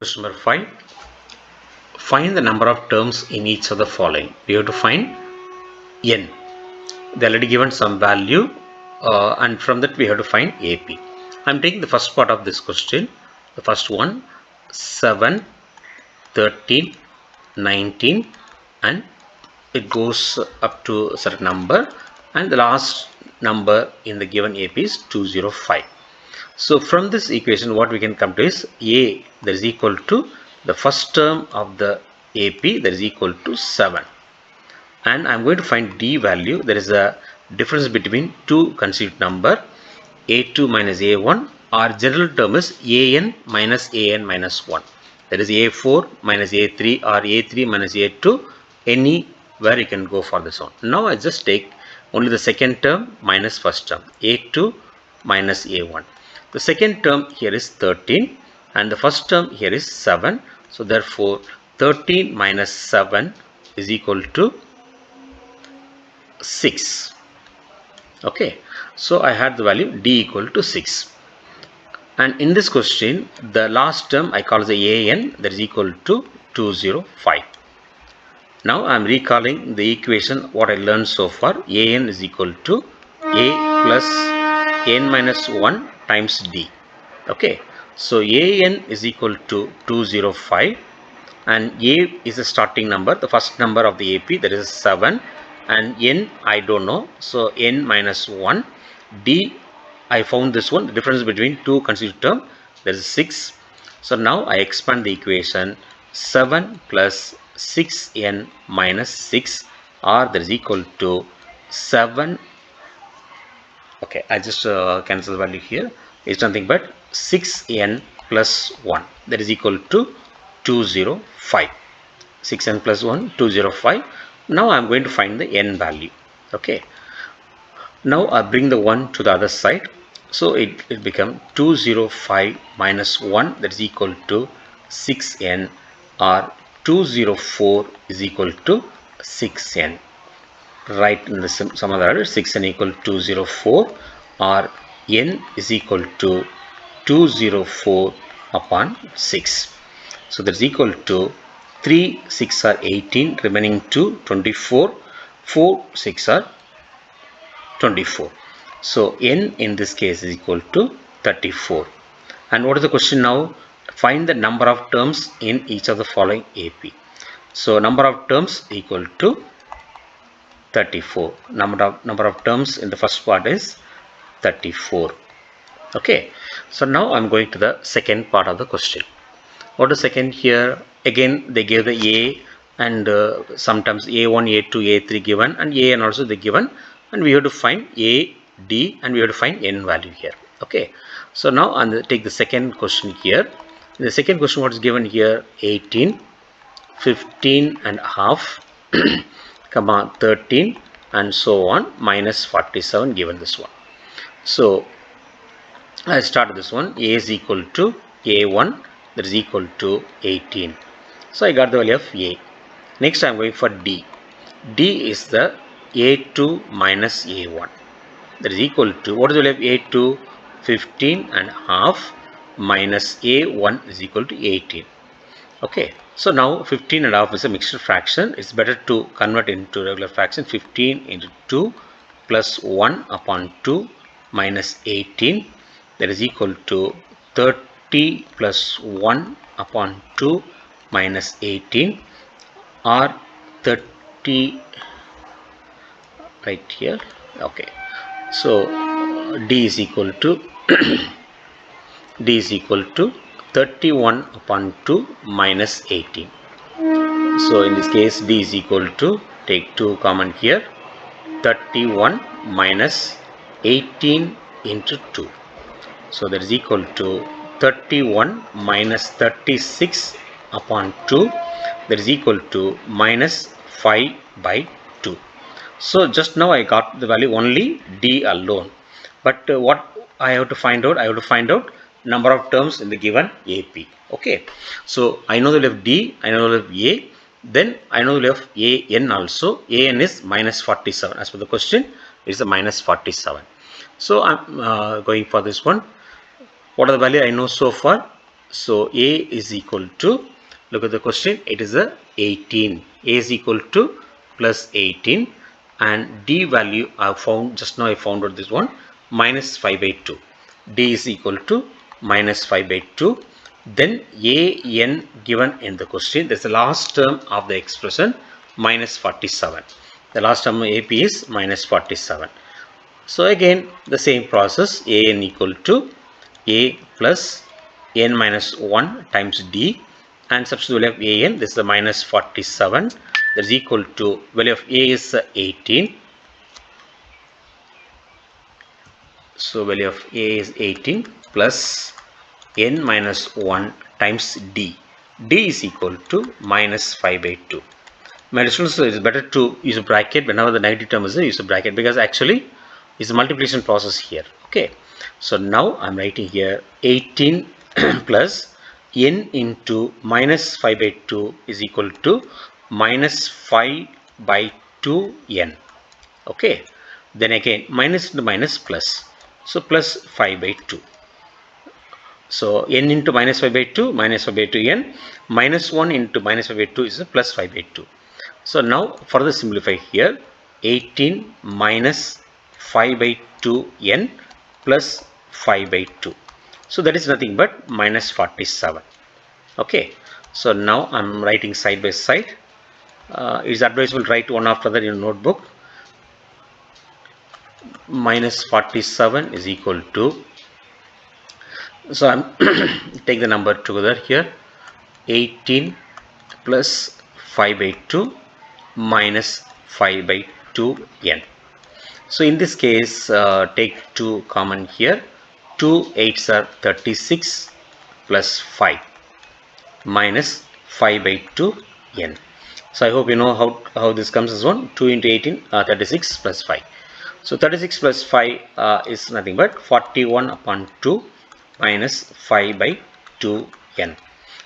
Question number 5. Find the number of terms in each of the following. We have to find n. They already given some value and from that we have to find AP. I am taking the first part of this question. The first one 7, 13, 19 and it goes up to a certain number and the last number in the given AP is 205. So from this equation what we can come to is A that is equal to the first term of the AP that is equal to 7 and I am going to find D value. There is a difference between two consecutive number A2 minus A1. Our general term is AN minus 1, that is A4 minus A3 or A3 minus A2. Anywhere you can go for this one. Now I just take only the second term minus first term, A2 minus A1. The second term here is 13 and the first term here is 7. So therefore 13 minus 7 is equal to 6. Okay, so I had the value D equal to 6. And in this question the last term I call the AN, that is equal to 205. Now I am recalling the equation what I learned so far. AN is equal to A plus n minus 1 times D. Okay, so AN is equal to 205 and A is the starting number, the first number of the AP, that is 7, and N I don't know, so N minus 1. D I found this one, the difference between two consecutive terms, that is 6. So now I expand the equation. 7 plus 6n minus 6 or that is equal to 7. Okay, I just cancel the value here. It's nothing but 6n plus 1, that is equal to 205. 6n plus 1, 205. Now I am going to find the n value. Okay, now I bring the 1 to the other side, so it becomes 205 minus 1, that is equal to 6n, or 204 is equal to 6n. Write in the some other order, 6n equal to 204 or n is equal to 204 upon 6. So that is equal to 3 6 are 18, remaining 2 24, 4 6 are 24. So n in this case is equal to 34. And what is the question now? Find the number of terms in each of the following AP. So number of terms equal to 34. Number of terms in the first part is 34. Okay, so now I am going to the second part of the question. What is second here? Again they gave the A and sometimes A1, A2, A3 given and AN also they given, and we have to find A, D and we have to find N value here. Okay, so now I will take the second question here. In the second question what is given here? 18, 15 and a half, comma 13 and so on, minus 47 given this one. So I start this one. A is equal to A1, that is equal to 18. So I got the value of A. Next I am going for D. D is the A2 minus A1, that is equal to, what is the value of A2? 15 and a half minus A1 is equal to 18. Okay, so now 15 and a half is a mixed fraction. It's better to convert into regular fraction. 15 into 2 plus 1 upon 2 minus 18, that is equal to 30 plus 1 upon 2 minus 18 or 30 right here. Okay, so D is equal to D is equal to 31 upon 2 minus 18. So in this case D is equal to, take 2 common here, 31 minus 18 into 2. So that is equal to 31 minus 36 upon 2, that is equal to minus 5 by 2. So just now I got the value only D alone, but what I have to find out? I have to find out number of terms in the given AP. Okay, so I know the value of D, I know the value of A, then I know the value of AN also. AN is minus 47 as per the question, it is a minus 47. So I am going for this one. What are the value I know so far? So A is equal to, look at the question, it is a 18. A is equal to plus 18, and D value I found just now, I found out this one, minus 5 by 2. D is equal to minus 5 by 2. Then A n given in the question, there's the last term of the expression, minus 47. The last term of AP is minus 47. So again the same process, A n equal to A plus n minus 1 times D, and substitute value of A n, this is the minus 47, that is equal to value of A is 18. So value of A is 18 plus n minus 1 times D. D is equal to minus 5 by 2. My students, it is better to use a bracket whenever the negative term is there, use a bracket, because actually it's a multiplication process here. Okay, so now I'm writing here 18 plus n into minus 5 by 2 is equal to minus 5 by 2n. Okay, then again minus into minus plus, so plus 5 by 2. So n into minus 5 by 2, minus 5 by 2n, minus 1 into minus 5 by 2 is plus 5 by 2. So now further simplify here, 18 minus 5 by 2n plus 5 by 2. So that is nothing but minus 47. Okay, so now I'm writing side by side. It is advisable to write one after the other in notebook. Minus 47 is equal to, so I'm take the number together here, 18 plus 5 by 2 minus 5 by 2n. So in this case take 2 common here, 2 8s are 36 plus 5 minus 5 by 2n. So I hope you know how this comes as one. 2 into 18 36 plus 5. So 36 plus 5 is nothing but 41 upon 2 minus 5 by 2n.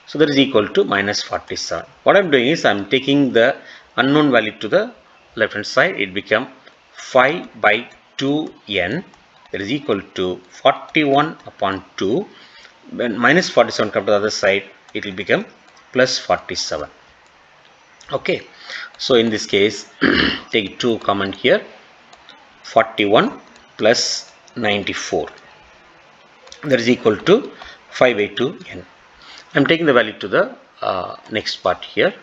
So that is equal to minus 47. What I'm doing is I'm taking the unknown value to the left hand side. It become 5 by 2n, that is equal to 41 upon 2. When minus 47 come to the other side, it will become plus 47. Okay, so in this case take 2 common here, 41 plus 94, that is equal to 5 by 2n. I'm taking the value to the next part here.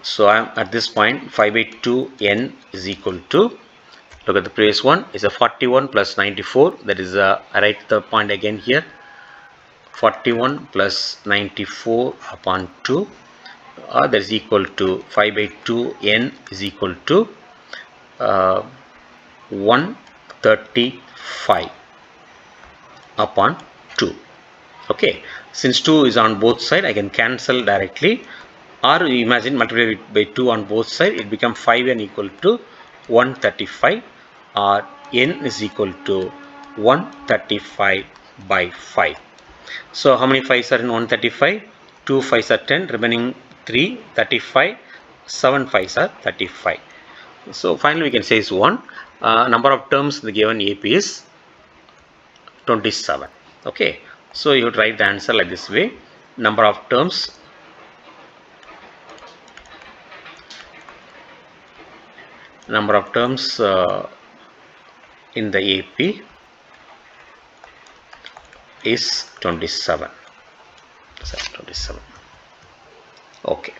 So I'm at this point 5 by 2n is equal to, look at the previous one, is a 41 plus 94, that is I write the point again here, 41 plus 94 upon 2, that is equal to 5 by 2n is equal to 135 upon 2. Okay, since 2 is on both sides, I can cancel directly, or imagine multiply it by 2 on both sides, it becomes 5n equal to 135, or n is equal to 135 by 5. So how many 5s are in 135? 2 5s are 10, remaining 3, 35, 7 5s are 35. So finally we can say is 1. Number of terms in the given AP is 27. Okay, so you would write the answer like this way. Number of terms in the AP is 27. Okay.